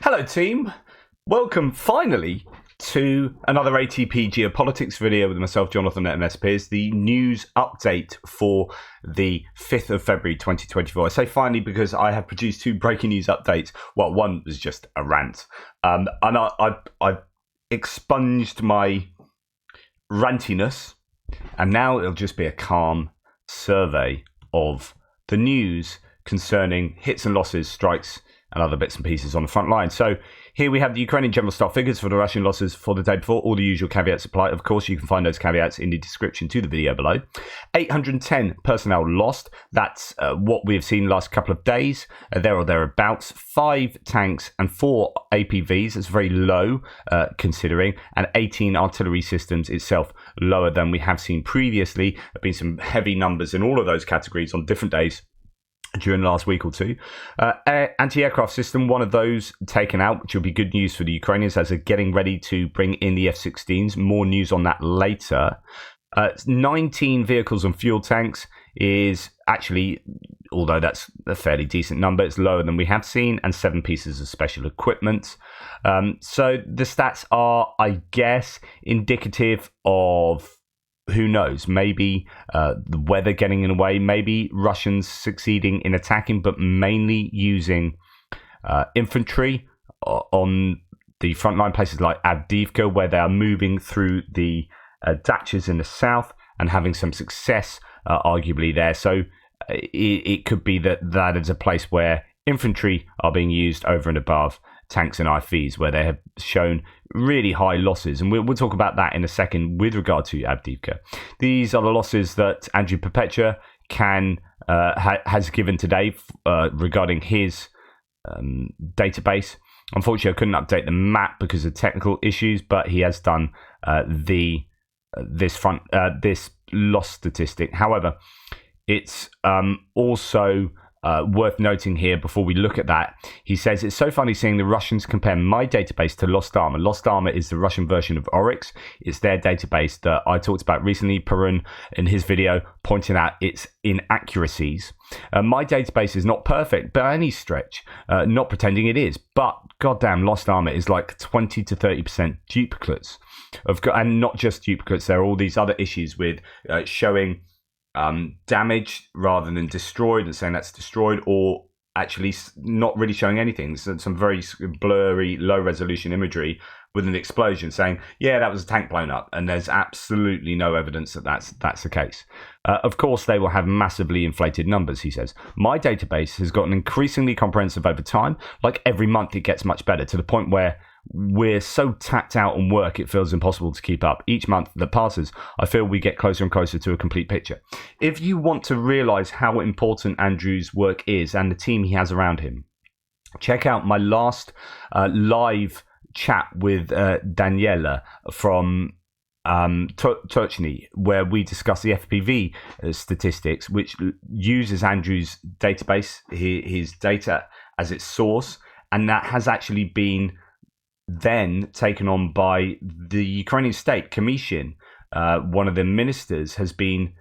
Hello team, welcome finally to another ATP Geopolitics video with myself, Jonathan at MSP, the news update for the 5th of February 2024. I say finally because I have produced two breaking news updates. Well, one was just a rant, and I've expunged my rantiness, and now it'll just be a calm survey of the news concerning hits and losses, strikes, and other bits and pieces on the front line. So here we have the Ukrainian general staff figures for the Russian losses for the day before. All the usual caveats apply. Of course, you can find those caveats in the description to the video below. 810 personnel lost. That's what we have seen the last couple of days, there or thereabouts. 5 tanks and 4 APVs. That's very low considering. And 18 artillery systems itself, lower than we have seen previously. There have been some heavy numbers in all of those categories on different days during the last week or two. Anti-aircraft system, one of those taken out, which will be good news for the Ukrainians as they're getting ready to bring in the F-16s. More news on that later. 19 vehicles and fuel tanks is actually, although that's a fairly decent number, it's lower than we have seen, and 7 pieces of special equipment. So the stats are, I guess, indicative of, who knows, maybe the weather getting in the way, maybe Russians succeeding in attacking, but mainly using infantry on the frontline places like Avdiivka, where they are moving through the datches in the south and having some success, arguably, there. So it could be that is a place where infantry are being used over and above tanks and IFVs, where they have shown really high losses. And we'll talk about that in a second with regard to Avdiivka. These are the losses that Andrew Perpetua has given today regarding his database. Unfortunately, I couldn't update the map because of technical issues, but he has done this loss statistic. However, it's also worth noting here before we look at that. He says, it's so funny seeing the Russians compare my database to Lost Armor. Lost Armor is the Russian version of Oryx. It's their database that I talked about recently. Perun, in his video, pointing out its inaccuracies. My database is not perfect by any stretch, not pretending it is, but goddamn, Lost Armor is like 20 to 30% duplicates. And not just duplicates, there are all these other issues with showing damaged rather than destroyed, and saying that's destroyed, or actually not really showing anything. Some very blurry, low resolution imagery with an explosion saying, yeah, that was a tank blown up, and there's absolutely no evidence that that's the case. Of course, they will have massively inflated numbers, he says. My database has gotten increasingly comprehensive over time. Like every month it gets much better, to the point where we're so tapped out on work it feels impossible to keep up. Each month that passes, I feel we get closer and closer to a complete picture. If you want to realize how important Andrew's work is and the team he has around him, check out my last live chat with Daniela from Turchny, where we discuss the FPV statistics, which uses Andrew's database, his data, as its source, and that has actually been then taken on by the Ukrainian state. Commission, one of the ministers, has been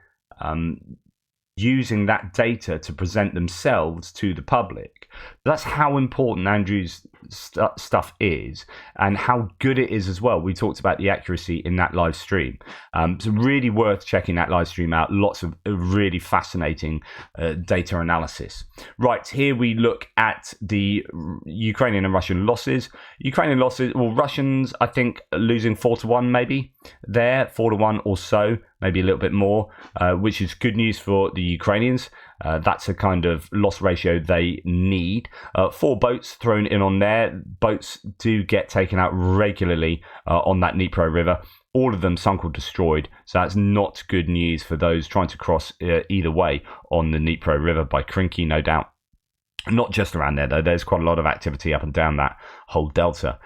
using that data to present themselves to the public. That's how important Andrew's stuff is, and how good it is as well. We talked about the accuracy in that live stream. It's really worth checking that live stream out. Lots of really fascinating data analysis. Right, here we look at the Ukrainian and Russian losses. Ukrainian losses, well, Russians, I think, losing 4-1 maybe there, 4-1 or so, maybe a little bit more, which is good news for the Ukrainians. That's a kind of loss ratio they need. 4 boats thrown in on there. Boats do get taken out regularly on that Dnipro River. All of them sunk or destroyed. So that's not good news for those trying to cross either way on the Dnipro River by Krinky, no doubt. Not just around there, though. There's quite a lot of activity up and down that whole delta.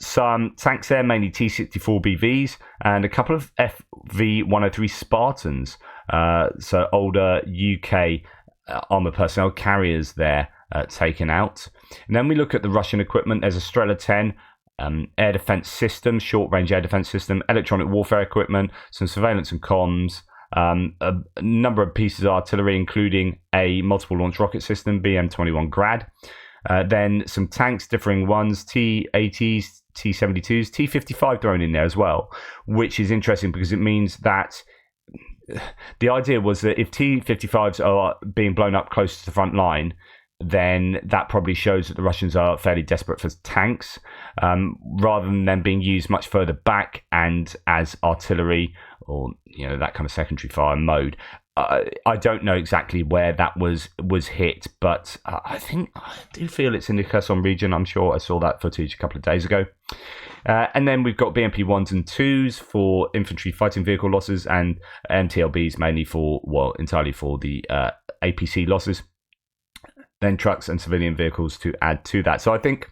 Some tanks there, mainly T-64 BVs, and a couple of FV-103 Spartans. So older UK armour personnel carriers there taken out. And then we look at the Russian equipment. There's a Strela 10 air defence system, short-range air defence system, electronic warfare equipment, some surveillance and comms, a number of pieces of artillery, including a multiple launch rocket system, BM-21 Grad. Then some tanks, differing ones, T-80s, T-72s, T-55 thrown in there as well, which is interesting because it means that the idea was that if T-55s are being blown up close to the front line, then that probably shows that the Russians are fairly desperate for tanks, rather than them being used much further back and as artillery or that kind of secondary fire mode. I don't know exactly where that was hit, but I do feel it's in the Kherson region. I'm sure I saw that footage a couple of days ago. And then we've got BMP 1s and 2s for infantry fighting vehicle losses, and MTLBs mainly entirely for the APC losses. Then trucks and civilian vehicles to add to that. So I think,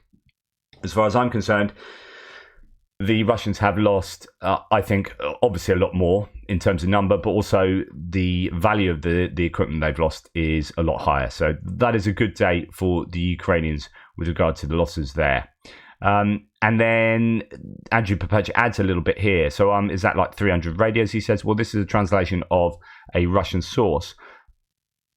as far as I'm concerned, the Russians have lost, I think, obviously a lot more in terms of number, but also the value of the equipment they've lost is a lot higher. So that is a good day for the Ukrainians with regard to the losses there. And then Andrew Perpetua adds a little bit here. So is that like 300 radios? He says, well, this is a translation of a Russian source.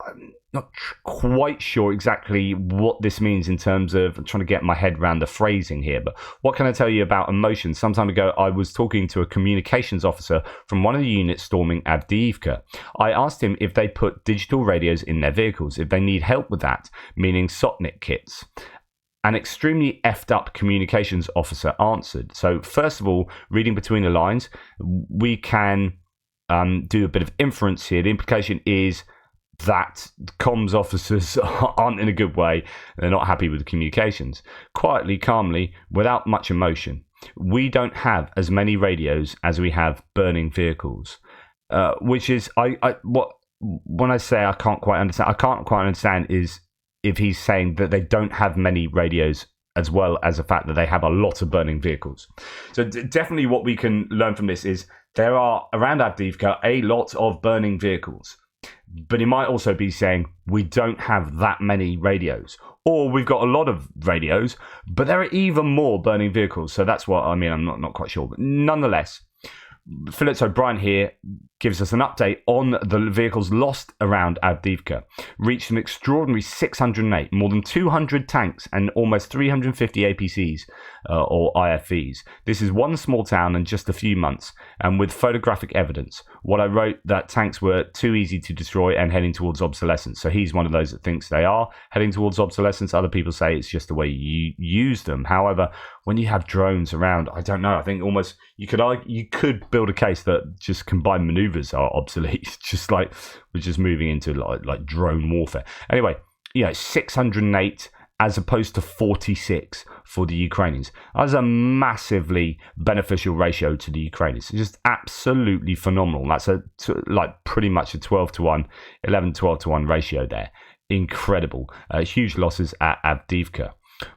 I'm not quite sure exactly what this means in terms of, I'm trying to get my head around the phrasing here, but what can I tell you about emotion? Some time ago, I was talking to a communications officer from one of the units storming Avdiivka. I asked him if they put digital radios in their vehicles, if they need help with that, meaning Sotnik kits. An extremely effed up communications officer answered. So first of all, reading between the lines, we can do a bit of inference here. The implication is that comms officers aren't in a good way. They're not happy with the communications. Quietly, calmly, without much emotion. We don't have as many radios as we have burning vehicles, which is when I say I can't quite understand is if he's saying that they don't have many radios as well as the fact that they have a lot of burning vehicles. So definitely what we can learn from this is there are around Avdiivka a lot of burning vehicles. But he might also be saying we don't have that many radios, or we've got a lot of radios, but there are even more burning vehicles. So that's what I mean. I'm not quite sure, but nonetheless, Phillips O'Brien here gives us an update on the vehicles lost around Avdiivka. Reached an extraordinary 608, more than 200 tanks and almost 350 APCs or IFVs. This is one small town in just a few months, and with photographic evidence. What I wrote, that tanks were too easy to destroy and heading towards obsolescence. So he's one of those that thinks they are heading towards obsolescence. Other people say it's just the way you use them. However, when you have drones around, I don't know. I think almost you could build a case that just combined maneuvers are obsolete. Just like we're just moving into like drone warfare. Anyway, 608 as opposed to 46 for the Ukrainians. That's a massively beneficial ratio to the Ukrainians. It's just absolutely phenomenal. That's pretty much a 12-1, 11-12-1 ratio there. Incredible. Huge losses at Avdiivka.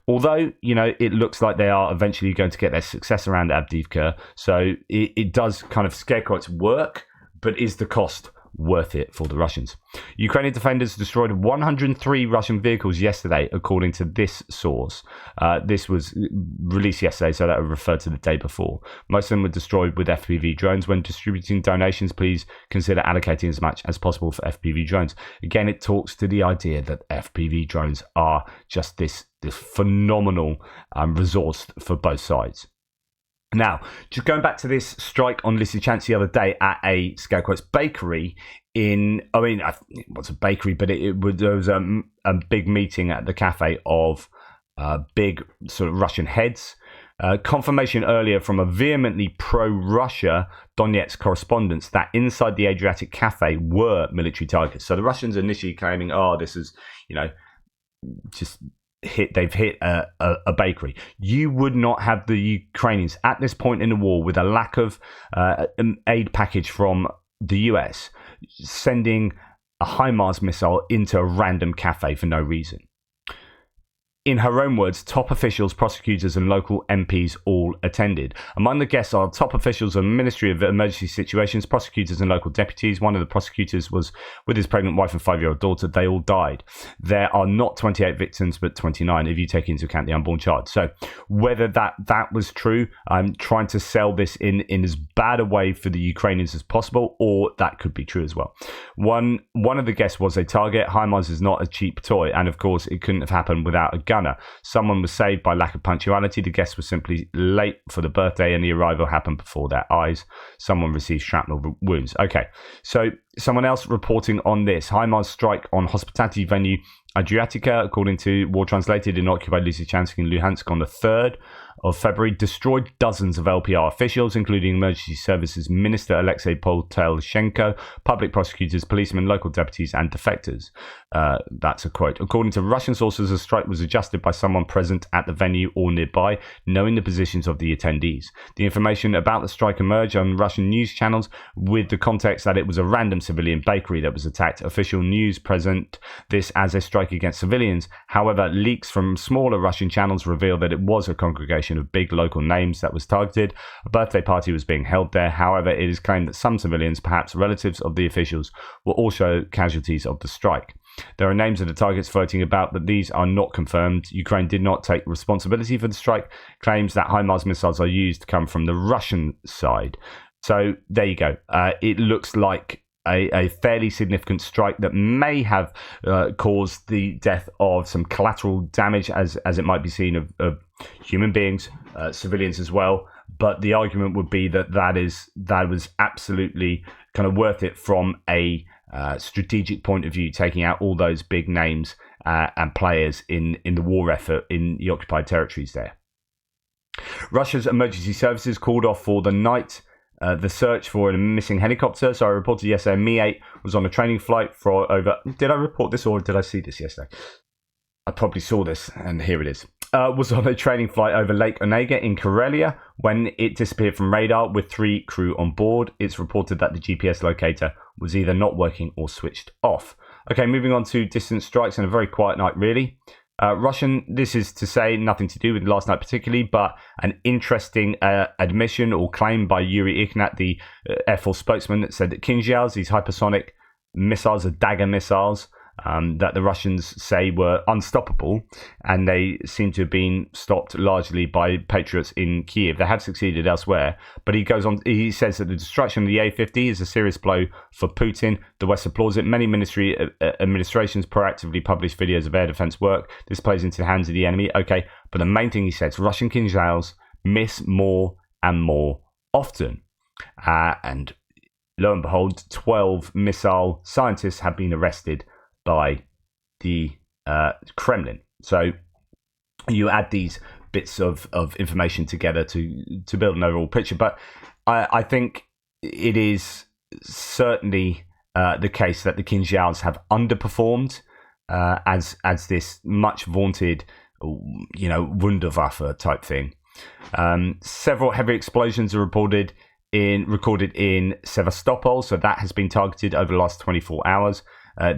Although, it looks like they are eventually going to get their success around Avdiivka, so it does kind of scare quotes work, but is the cost worth it for the Russians? Ukrainian defenders destroyed 103 Russian vehicles yesterday, according to this source. This was released yesterday, so that would refer to the day before. Most of them were destroyed with FPV drones. When distributing donations, please consider allocating as much as possible for FPV drones. Again, it talks to the idea that FPV drones are just this phenomenal resource for both sides. Now, just going back to this strike on Lysychansk the other day at a scare quotes bakery what's a bakery? But there was a big meeting at the cafe of big sort of Russian heads. Confirmation earlier from a vehemently pro-Russia Donetsk correspondents that inside the Adriatic cafe were military targets. So the Russians initially claiming, this is, they've hit a bakery. You would not have the Ukrainians at this point in the war, with a lack of aid package from the US, sending a HIMARS missile into a random cafe for no reason. In her own words, top officials, prosecutors and local MPs all attended. Among the guests are top officials of the Ministry of Emergency Situations, prosecutors and local deputies. One of the prosecutors was with his pregnant wife and 5-year-old daughter. They all died. There are not 28 victims, but 29 if you take into account the unborn child. So whether that was true, I'm trying to sell this in as bad a way for the Ukrainians as possible, or that could be true as well. One of the guests was a target. HIMARS is not a cheap toy, and of course it couldn't have happened without a gun gunner. Someone was saved by lack of punctuality. The guests were simply late for the birthday and the arrival happened before their eyes. Someone received shrapnel wounds. Okay, so someone else reporting on this. HIMARS strike on hospitality venue Adriatica, according to War Translated, in occupied Lysychansk in Luhansk on the 3rd of February, destroyed dozens of LPR officials, including Emergency Services Minister Alexei Poltelshenko, public prosecutors, policemen, local deputies, and defectors. That's a quote. According to Russian sources, the strike was adjusted by someone present at the venue or nearby, knowing the positions of the attendees. The information about the strike emerged on Russian news channels with the context that it was a random civilian bakery that was attacked. Official news present this as a strike against civilians. However, leaks from smaller Russian channels reveal that it was a congregation of big local names that was targeted. A birthday party was being held there. However, it is claimed that some civilians, perhaps relatives of the officials, were also casualties of the strike. There are names of the targets floating about, but these are not confirmed. Ukraine did not take responsibility for the strike. Claims that HIMARS missiles are used come from the Russian side. So there you go. It looks like a fairly significant strike that may have caused the death of some collateral damage, as it might be seen, of human beings, civilians as well. But the argument would be that was absolutely kind of worth it from a strategic point of view, taking out all those big names and players in the war effort in the occupied territories there. Russia's emergency services called off for the night the search for a missing helicopter. So I reported yesterday Mi-8 was on a training flight for over... Did I report this or did I see this yesterday? I probably saw this, and here it is. Was on a training flight over Lake Onega in Karelia when it disappeared from radar with 3 crew on board. It's reported that the GPS locator was either not working or switched off. Okay, moving on to distant strikes and a very quiet night, really. Russian, this is to say nothing to do with last night particularly, but an interesting admission or claim by Yuri Ignat, the Air Force spokesman, that said that Kinzhals, these hypersonic missiles, are Dagger missiles, that the Russians say were unstoppable, and they seem to have been stopped largely by patriots in Kiev. They have succeeded elsewhere, but he says that the destruction of the A-50 is a serious blow for Putin. The West applauds it. Many administrations proactively publish videos of air defense work. This plays into the hands of the enemy. Okay, but the main thing he says, Russian Kinzhals miss more and more often. And lo and behold, 12 missile scientists have been arrested by the Kremlin. So you add these bits of information together to build an overall picture. But I think it is certainly the case that the Kinzhals have underperformed as this much vaunted, Wunderwaffe type thing. Several heavy explosions are recorded in Sevastopol, so that has been targeted over the last 24 hours.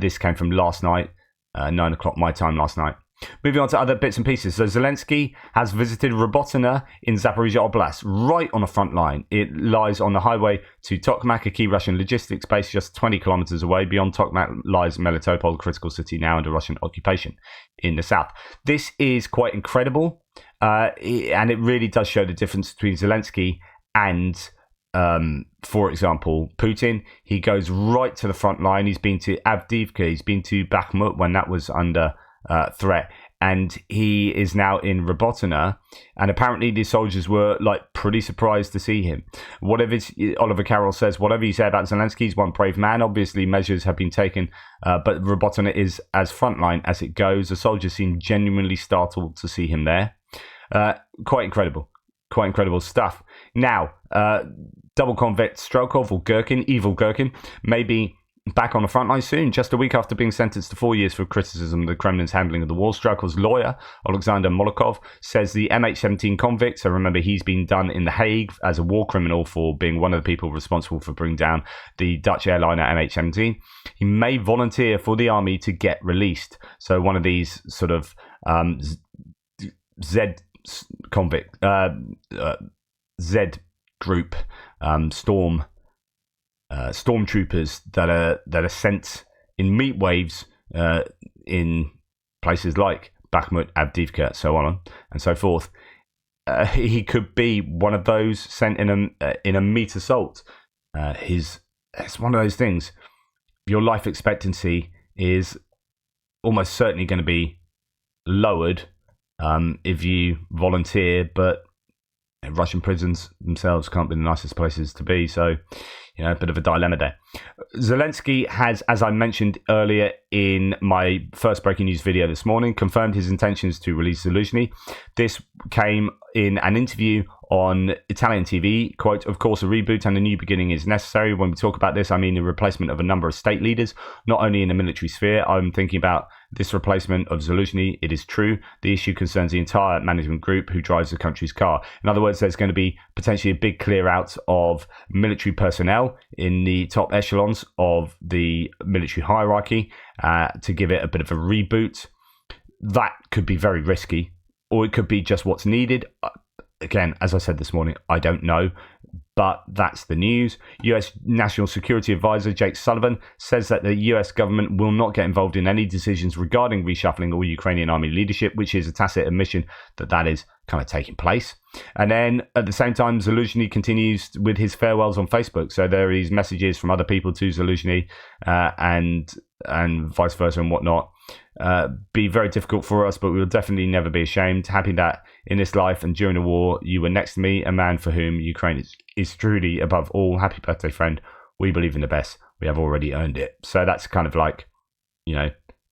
This came from last night, 9 o'clock my time last night. Moving on to other bits and pieces. So Zelensky has visited Robotyne in Zaporizhia Oblast, right on the front line. It lies on the highway to Tokmak, a key Russian logistics base just 20 kilometers away. Beyond Tokmak lies Melitopol, a critical city now under Russian occupation in the south. This is quite incredible, and it really does show the difference between Zelensky and for example, Putin. He goes right to the front line. He's been to Avdiivka, he's been to Bakhmut when that was under threat, and he is now in Robotyne, and apparently the soldiers were pretty surprised to see him. Oliver Carroll says, whatever you say about Zelensky, he's one brave man. Obviously measures have been taken, but Robotyne is as frontline as it goes. The soldiers seem genuinely startled to see him there. Quite incredible stuff. Now, double convict Strelkov, or Gherkin, evil Gherkin, may be back on the front line soon, just a week after being sentenced to 4 years for criticism of the Kremlin's handling of the war. Strelkov's lawyer, Alexander Molokov, says the MH17 convict, so remember he's been done in The Hague as a war criminal for being one of the people responsible for bringing down the Dutch airliner MH17. He may volunteer for the army to get released. So one of these sort of Z convict, Z group, stormtroopers that are sent in meat waves in places like Bakhmut, Avdiivka, so on and so forth. He could be one of those sent in a meat assault. It's one of those things. Your life expectancy is almost certainly going to be lowered if you volunteer, but Russian prisons themselves can't be the nicest places to be. So, a bit of a dilemma there. Zelensky has, as I mentioned earlier in my first breaking news video this morning, confirmed his intentions to release Zelensky. This came in an interview on Italian TV. Quote, "Of course, a reboot and a new beginning is necessary. When we talk about this, I mean the replacement of a number of state leaders, not only in the military sphere. I'm thinking about this replacement of Zelensky. It is true. The issue concerns the entire management group who drives the country's car." In other words, there's going to be potentially a big clear out of military personnel in the top echelons of the military hierarchy to give it a bit of a reboot. That could be very risky, or it could be just what's needed. Again, as I said this morning, I don't know, but that's the news. US National Security Advisor Jake Sullivan says that the US government will not get involved in any decisions regarding reshuffling all Ukrainian army leadership, which is a tacit admission that is kind of taking place. And then at the same time, Zelensky continues with his farewells on Facebook. So there is messages from other people to Zelensky and vice versa and whatnot. Be very difficult for us, but we will definitely never be ashamed. Happy that in this life and during the war, you were next to me, a man for whom Ukraine is truly above all. Happy birthday, friend. We believe in the best. We have already earned it. So that's kind of like,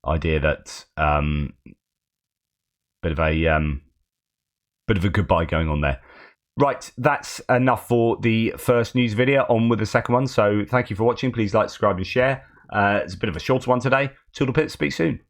idea that bit of a goodbye going on there. Right, that's enough for the first news video. On with the second one. So thank you for watching. Please like, subscribe, and share. It's a bit of a shorter one today. Toodle pip. Speak soon.